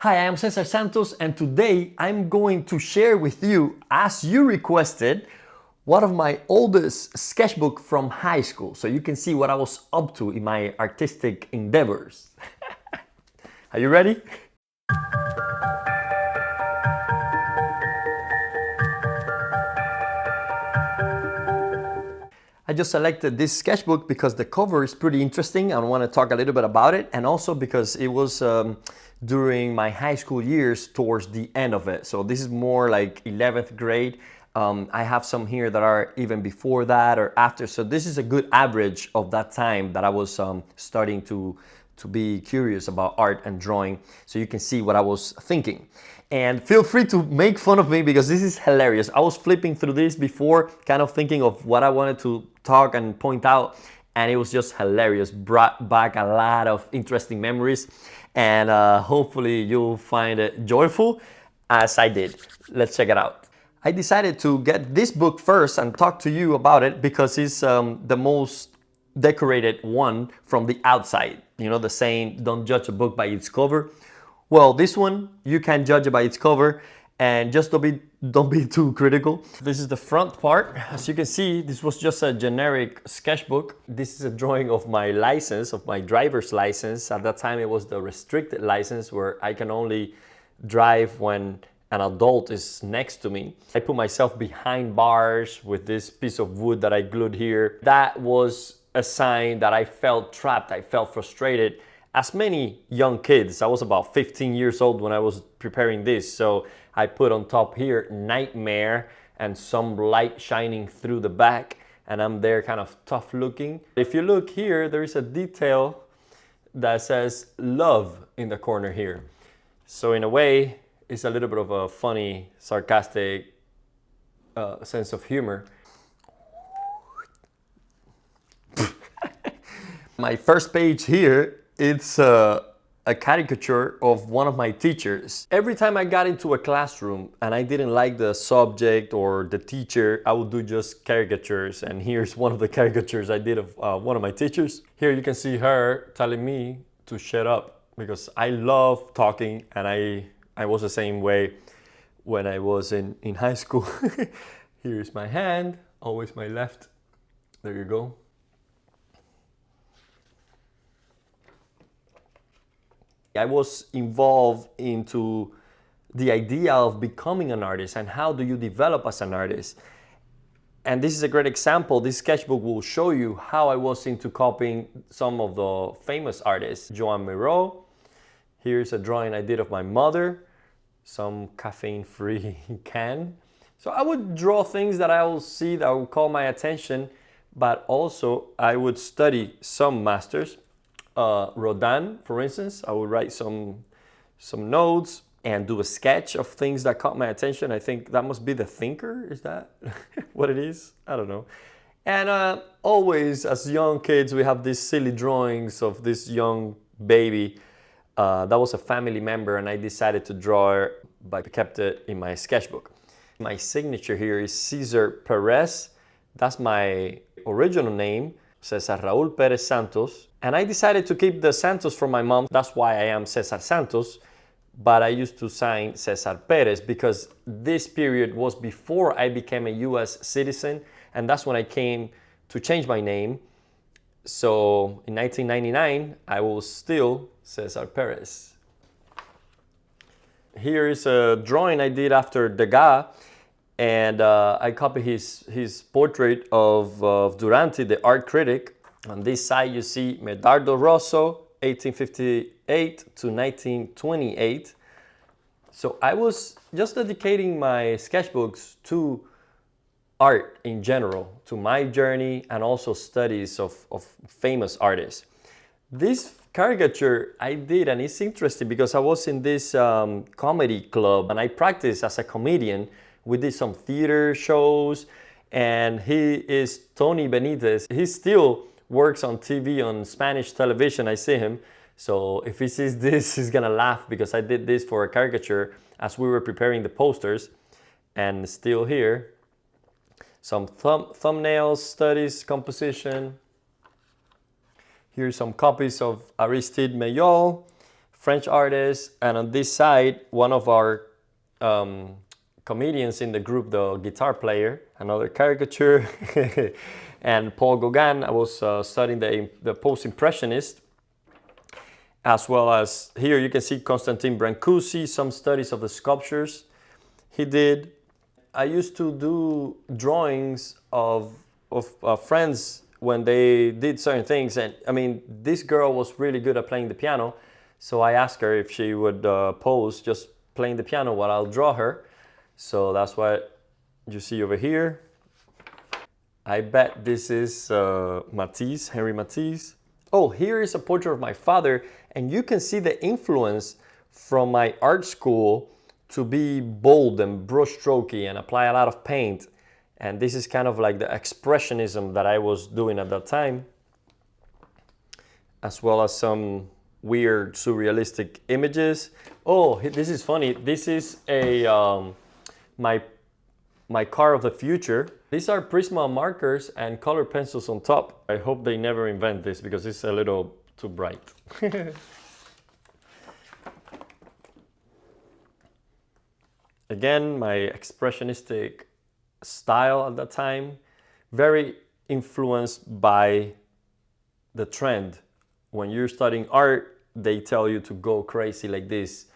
Hi, I am Cesar Santos, and today I'm going to share with you, as you requested, one of my oldest sketchbook from high school, so you can see what I was up to in my artistic endeavors. Are you ready? I just selected this sketchbook because the cover is pretty interesting. I want to talk a little bit about it, and also because it was during my high school years towards the end of it. So this is more like 11th grade. I have some here that are even before that or after. So this is a good average of that time that I was starting to be curious about art and drawing, so you can see what I was thinking. And feel free to make fun of me because this is hilarious. I was flipping through this before, kind of thinking of what I wanted to talk and point out, and it was just hilarious. Brought back a lot of interesting memories, and hopefully you'll find it joyful as I did. Let's check it out. I decided to get this book first and talk to you about it because it's the most decorated one from the outside. You know the saying, don't judge a book by its cover. Well, this one, you can judge it by its cover, and just don't be too critical. This is the front part. As you can see, this was just a generic sketchbook. This is a drawing of my license, of my driver's license. At that time, it was the restricted license where I can only drive when an adult is next to me. I put myself behind bars with this piece of wood that I glued here. That was a sign that I felt trapped, I felt frustrated. As many young kids, I was about 15 years old when I was preparing this, so I put on top here, nightmare, and some light shining through the back, and I'm there kind of tough looking. If you look here, there is a detail that says love in the corner here. So in a way, it's a little bit of a funny, sarcastic sense of humor. My first page here, it's a caricature of one of my teachers. Every time I got into a classroom and I didn't like the subject or the teacher, I would do just caricatures. And here's one of the caricatures I did of one of my teachers. Here you can see her telling me to shut up because I love talking, and I was the same way when I was in high school. Here's my hand, always my left. There you go. I was involved into the idea of becoming an artist and how do you develop as an artist. And this is a great example. This sketchbook will show you how I was into copying some of the famous artists. Joan Miro. Here's a drawing I did of my mother, some caffeine-free can. So I would draw things that I will see that will call my attention, but also I would study some masters. Rodin, for instance, I would write some notes and do a sketch of things that caught my attention. I think that must be the thinker. Is that what it is? I don't know. And always, as young kids, we have these silly drawings of this young baby. That was a family member, and I decided to draw it, but I kept it in my sketchbook. My signature here is Cesar Perez. That's my original name, Cesar Raúl Pérez Santos. And I decided to keep the Santos from my mom. That's why I am Cesar Santos, but I used to sign Cesar Perez because this period was before I became a US citizen, and that's when I came to change my name. So in 1999, I was still Cesar Perez. Here is a drawing I did after Degas, and I copied his portrait of Durante, the art critic. On this side, you see Medardo Rosso, 1858 to 1928. So I was just dedicating my sketchbooks to art in general, to my journey and also studies of famous artists. This caricature I did, and it's interesting because I was in this comedy club and I practiced as a comedian. We did some theater shows, and he is Tony Benitez. He still works on TV, on Spanish television. I see him. So if he sees this, he's gonna laugh because I did this for a caricature as we were preparing the posters. And still here, some thumbnails, studies, composition. Here's some copies of Aristide Maillol, French artist, and on this side, one of our comedians in the group, the guitar player, another caricature, and Paul Gauguin. I was studying the post-impressionist, as well as here you can see Constantin Brancusi, some studies of the sculptures he did. I used to do drawings of friends when they did certain things, and I mean, this girl was really good at playing the piano, so I asked her if she would pose just playing the piano while I'll draw her. So that's what you see over here. I bet this is Matisse, Henri Matisse. Oh, here is a portrait of my father, and you can see the influence from my art school to be bold and brushstrokey and apply a lot of paint. And this is kind of like the expressionism that I was doing at that time, as well as some weird surrealistic images. Oh, this is funny. This is a my car of the future. These are Prisma markers and color pencils on top. I hope they never invent this because it's a little too bright. Again, my expressionistic style at that time, very influenced by the trend. When you're studying art, they tell you to go crazy like this.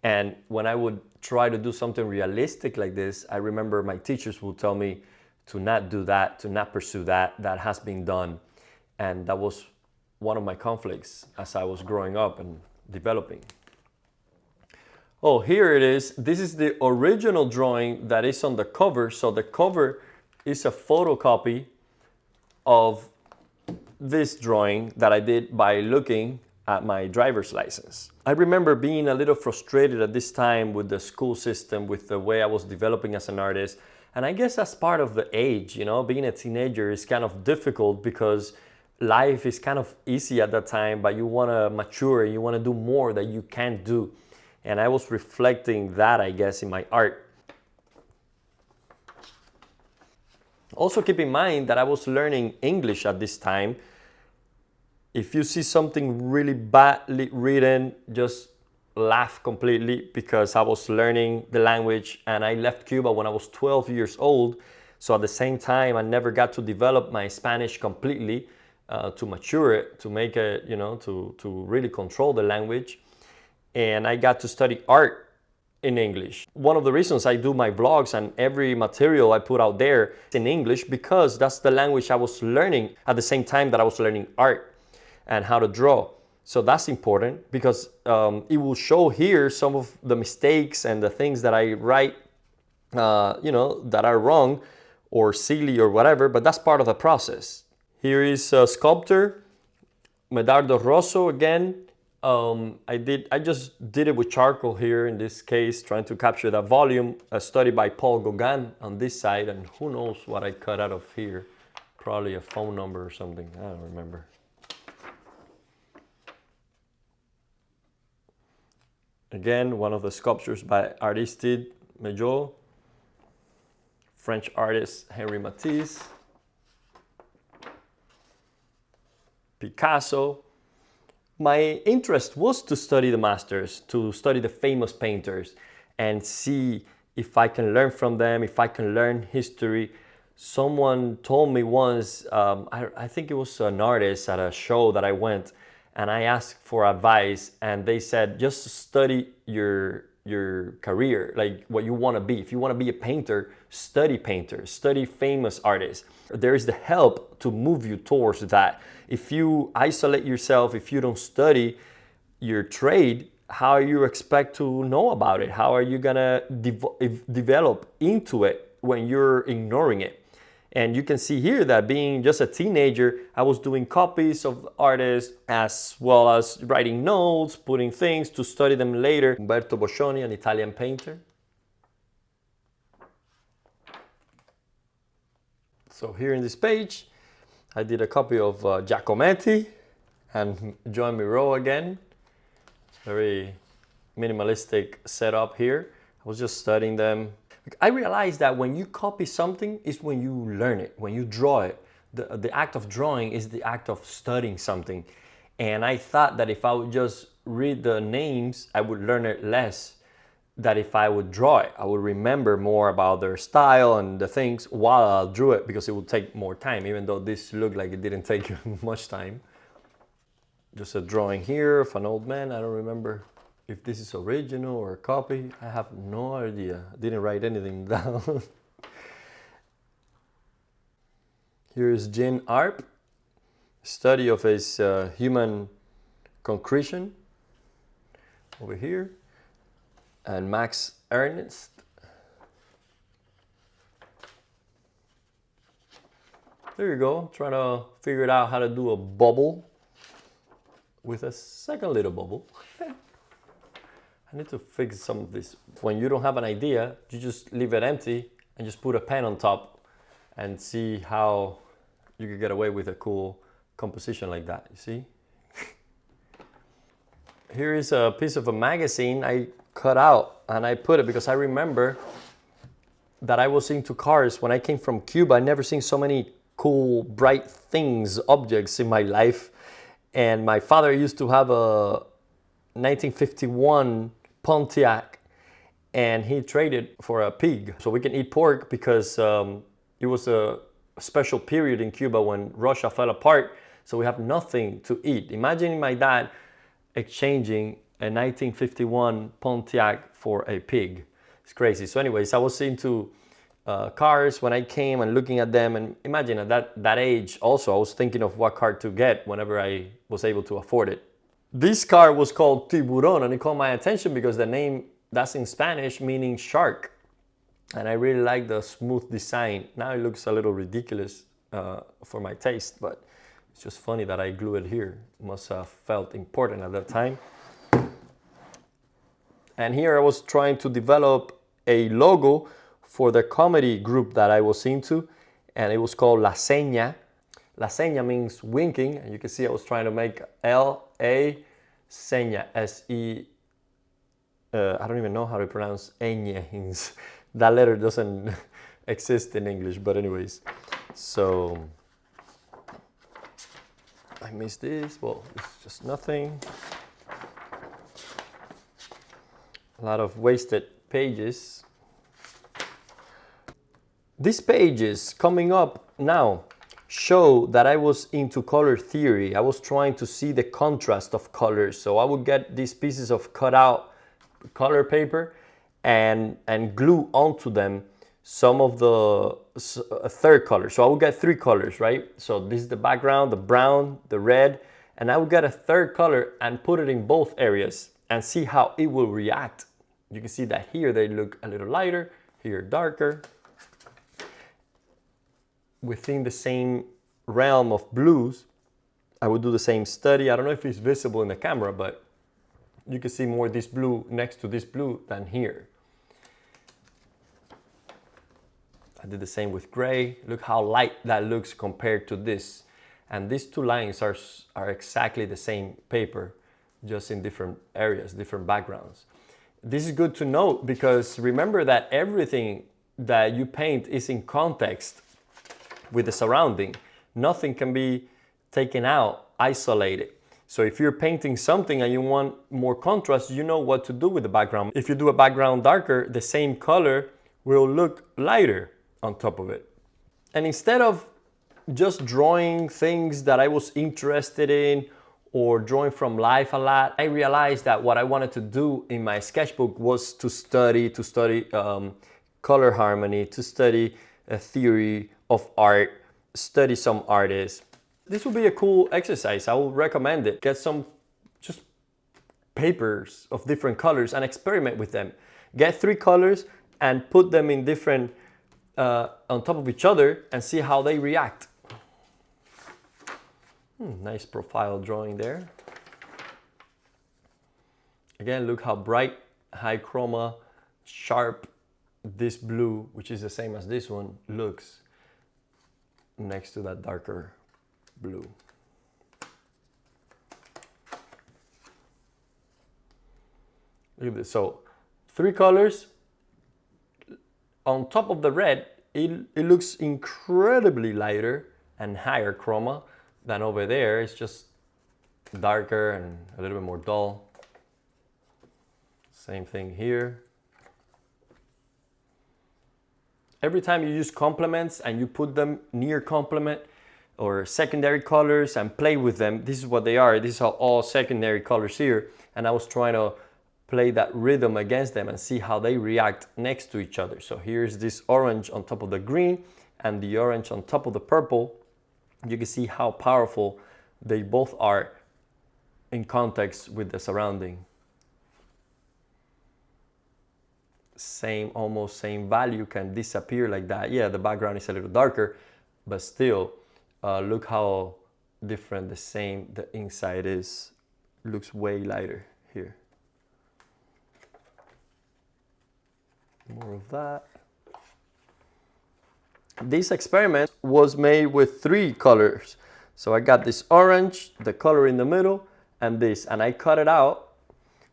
And when I would try to do something realistic like this, I remember my teachers would tell me to not do that, to not pursue that. That has been done. And that was one of my conflicts as I was growing up and developing. Oh, here it is. This is the original drawing that is on the cover. So the cover is a photocopy of this drawing that I did by looking at my driver's license. I remember being a little frustrated at this time with the school system, with the way I was developing as an artist. And I guess that's part of the age, you know, being a teenager is kind of difficult because life is kind of easy at that time, but you want to mature, you want to do more that you can't do. And I was reflecting that, I guess, in my art. Also keep in mind that I was learning English at this time. If you see something really badly written, just laugh completely because I was learning the language and I left Cuba when I was 12 years old. So at the same time, I never got to develop my Spanish completely, to mature it, to make it, you know, to really control the language. And I got to study art in English. One of the reasons I do my vlogs and every material I put out there in English, because that's the language I was learning at the same time that I was learning art and how to draw. So that's important because it will show here some of the mistakes and the things that I write, you know, that are wrong or silly or whatever, but that's part of the process. Here is a sculptor, Medardo Rosso again. I just did it with charcoal here in this case, trying to capture that volume. A study by Paul Gauguin on this side, and who knows what I cut out of here. Probably a phone number or something, I don't remember. Again, one of the sculptures by Aristide Maillot, French artist Henri Matisse, Picasso. My interest was to study the masters, to study the famous painters and see if I can learn from them, if I can learn history. Someone told me once, I think it was an artist at a show that I went, and I asked for advice and they said, just study your career, like what you want to be. If you want to be a painter, study famous artists. There is the help to move you towards that. If you isolate yourself, if you don't study your trade, how you expect to know about it? How are you gonna develop into it when you're ignoring it? And you can see here that being just a teenager, I was doing copies of artists as well as writing notes, putting things to study them later. Umberto Boscioni, an Italian painter. So here in this page, I did a copy of Giacometti and Joan Miro again. Very minimalistic setup here. I was just studying them. I realized that when you copy something is when you learn it, when you draw it. The act of drawing is the act of studying something. And I thought that if I would just read the names, I would learn it less than if I would draw it. I would remember more about their style and the things while I drew it, because it would take more time, even though this looked like it didn't take much time. Just a drawing here of an old man. I don't remember if this is original or a copy. I have no idea. I didn't write anything down. Here is Jean Arp, study of his human concretion over here. And Max Ernst. There you go, trying to figure out how to do a bubble with a second little bubble. I need to fix some of this. When you don't have an idea, you just leave it empty and just put a pen on top and see how you can get away with a cool composition like that, you see? Here is a piece of a magazine I cut out, and I put it because I remember that I was into cars. When I came from Cuba, I never seen so many cool, bright things, objects in my life. And my father used to have a 1951 Pontiac, and he traded for a pig so we can eat pork, because it was a special period in Cuba when Russia fell apart, so we have nothing to eat. Imagine my dad exchanging a 1951 Pontiac for a pig. It's crazy. So anyways, I was into cars when I came and looking at them, and imagine at that age also I was thinking of what car to get whenever I was able to afford it. This car was called Tiburon, and it caught my attention because the name, that's in Spanish meaning shark, and I really like the smooth design. Now it looks a little ridiculous for my taste, but it's just funny that I glue it here. It must have felt important at that time. And here I was trying to develop a logo for the comedy group that I was into, and it was called La Seña. La Seña means winking, and you can see I was trying to make L-A Seña, S-E, I don't even know how to pronounce ñ. That letter doesn't exist in English, but anyways. So, I missed this, well, it's just nothing. A lot of wasted pages. These pages coming up now show that I was into color theory. I was trying to see the contrast of colors. So I would get these pieces of cut out color paper and glue onto them some of the third color. So I would get three colors, right? So this is the background, the brown, the red, and I would get a third color and put it in both areas and see how it will react. You can see that here they look a little lighter, here darker. Within the same realm of blues, I would do the same study. I don't know if it's visible in the camera, but you can see more this blue next to this blue than here. I did the same with gray. Look how light that looks compared to this. And these two lines are exactly the same paper, just in different areas, different backgrounds. This is good to note because remember that everything that you paint is in context with the surrounding. Nothing can be taken out, isolated. So if you're painting something and you want more contrast, you know what to do with the background. If you do a background darker, the same color will look lighter on top of it. And instead of just drawing things that I was interested in or drawing from life a lot, I realized that what I wanted to do in my sketchbook was to study color harmony, to study a theory of art, study some artists. This would be a cool exercise. I would recommend it. Get some just papers of different colors and experiment with them. Get three colors and put them in different, on top of each other and see how they react. Nice profile drawing there. Again, look how bright, high chroma, sharp this blue, which is the same as this one, looks next to that darker blue. Look at this. So, three colors. On top of the red, it looks incredibly lighter and higher chroma than over there. It's just darker and a little bit more dull. Same thing here. Every time you use complements and you put them near complement or secondary colors and play with them, this is what they are. These are all secondary colors here. And I was trying to play that rhythm against them and see how they react next to each other. So here's this orange on top of the green and the orange on top of the purple. You can see how powerful they both are in context with the surrounding. Almost same value can disappear like that. Yeah, the background is a little darker, but still, look how different the inside is. Looks way lighter here. More of that. This experiment was made with 3 colors. So I got this orange, the color in the middle, and this, and I cut it out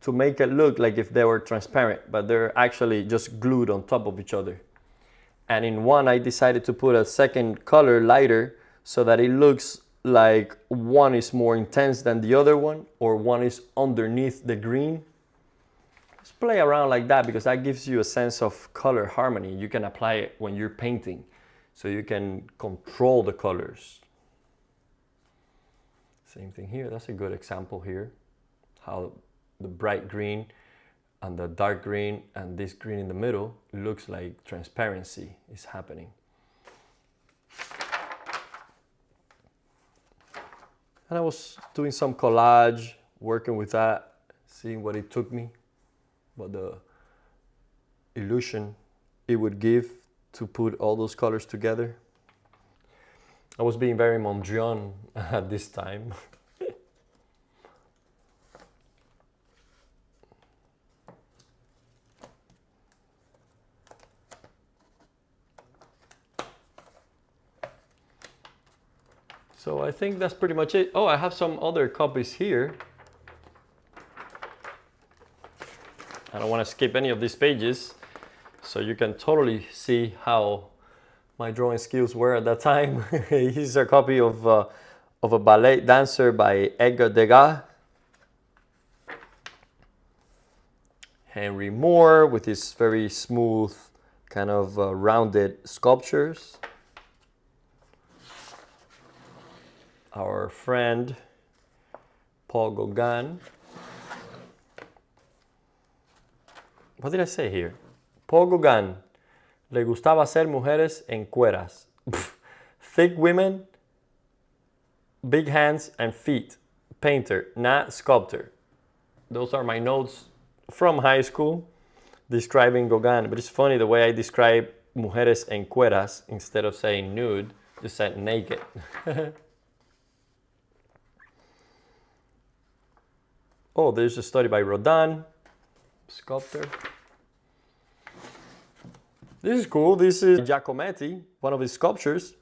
to make it look like if they were transparent, but they're actually just glued on top of each other. And in one, I decided to put a second color lighter so that it looks like one is more intense than the other one, or one is underneath the green. Just play around like that, because that gives you a sense of color harmony. You can apply it when you're painting, so you can control the colors. Same thing here. That's a good example here. How the bright green and the dark green and this green in the middle looks like transparency is happening. And I was doing some collage, working with that, seeing what it took me, what the illusion it would give to put all those colors together. I was being very Mondrian at this time. So I think that's pretty much it. Oh, I have some other copies here. I don't want to skip any of these pages, so you can totally see how my drawing skills were at that time. Here's a copy of a ballet dancer by Edgar Degas. Henri Moore with his very smooth, kind of rounded sculptures. Our friend Paul Gauguin. What did I say here? Paul Gauguin. Le gustaba hacer mujeres en cueras. Thick women, big hands and feet. Painter, not sculptor. Those are my notes from high school describing Gauguin. But it's funny the way I describe mujeres en cueras instead of saying nude, just said naked. Oh, there's a study by Rodin, sculptor. This is cool. This is Giacometti, one of his sculptures.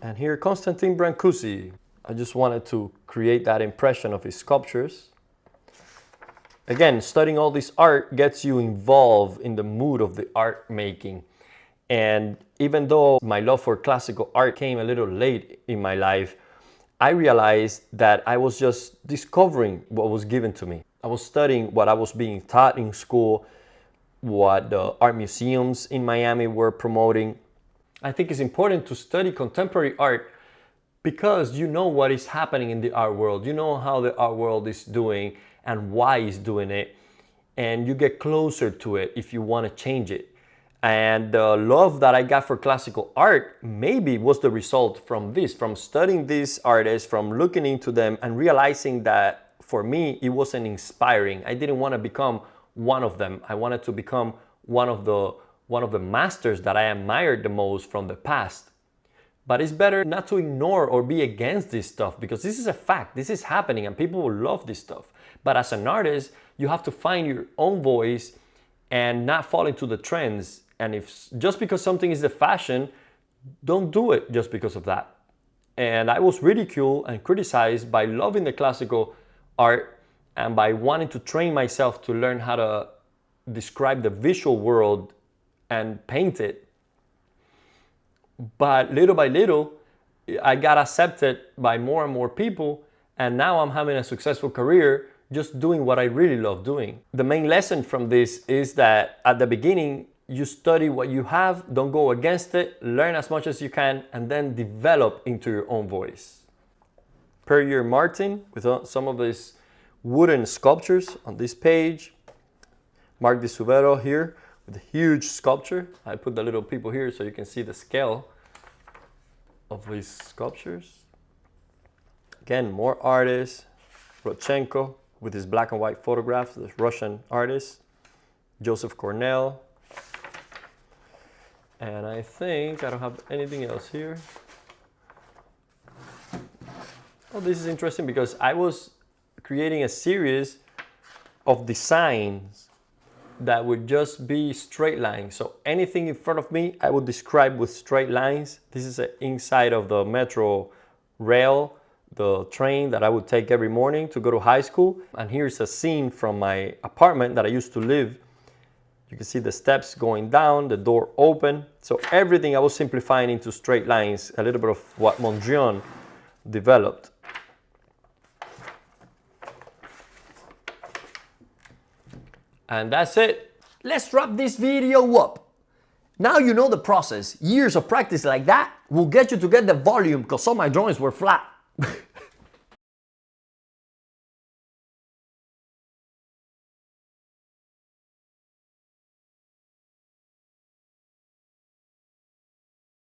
And here, Constantin Brancusi. I just wanted to create that impression of his sculptures. Again, studying all this art gets you involved in the mood of the art making. And even though my love for classical art came a little late in my life, I realized that I was just discovering what was given to me. I was studying what I was being taught in school, what the art museums in Miami were promoting. I think it's important to study contemporary art because you know what is happening in the art world. You know how the art world is doing and why it's doing it. And you get closer to it if you want to change it. And the love that I got for classical art maybe was the result from this, from studying these artists, from looking into them and realizing that for me, it wasn't inspiring. I didn't want to become one of them. I wanted to become one of the masters that I admired the most from the past. But it's better not to ignore or be against this stuff because this is a fact. This is happening and people will love this stuff. But as an artist, you have to find your own voice and not fall into the trends. And if just because something is the fashion, don't do it just because of that. And I was ridiculed and criticized by loving the classical art and by wanting to train myself to learn how to describe the visual world and paint it. But little by little, I got accepted by more and more people, and now I'm having a successful career just doing what I really love doing. The main lesson from this is that at the beginning, you study what you have, don't go against it, learn as much as you can, and then develop into your own voice. Per Martin, with some of these wooden sculptures on this page. Mark de Suvero here with a huge sculpture. I put the little people here so you can see the scale of these sculptures. Again, more artists. Rodchenko with his black and white photographs, this Russian artist. Joseph Cornell. And I think I don't have anything else here. Oh, this is interesting because I was creating a series of designs that would just be straight lines. So anything in front of me, I would describe with straight lines. This is the inside of the metro rail, the train that I would take every morning to go to high school. And here's a scene from my apartment that I used to live. You can see the steps going down, the door open. So everything I was simplifying into straight lines, a little bit of what Mondrian developed. And that's it. Let's wrap this video up. Now you know the process. Years of practice like that will get you to get the volume because all my drawings were flat.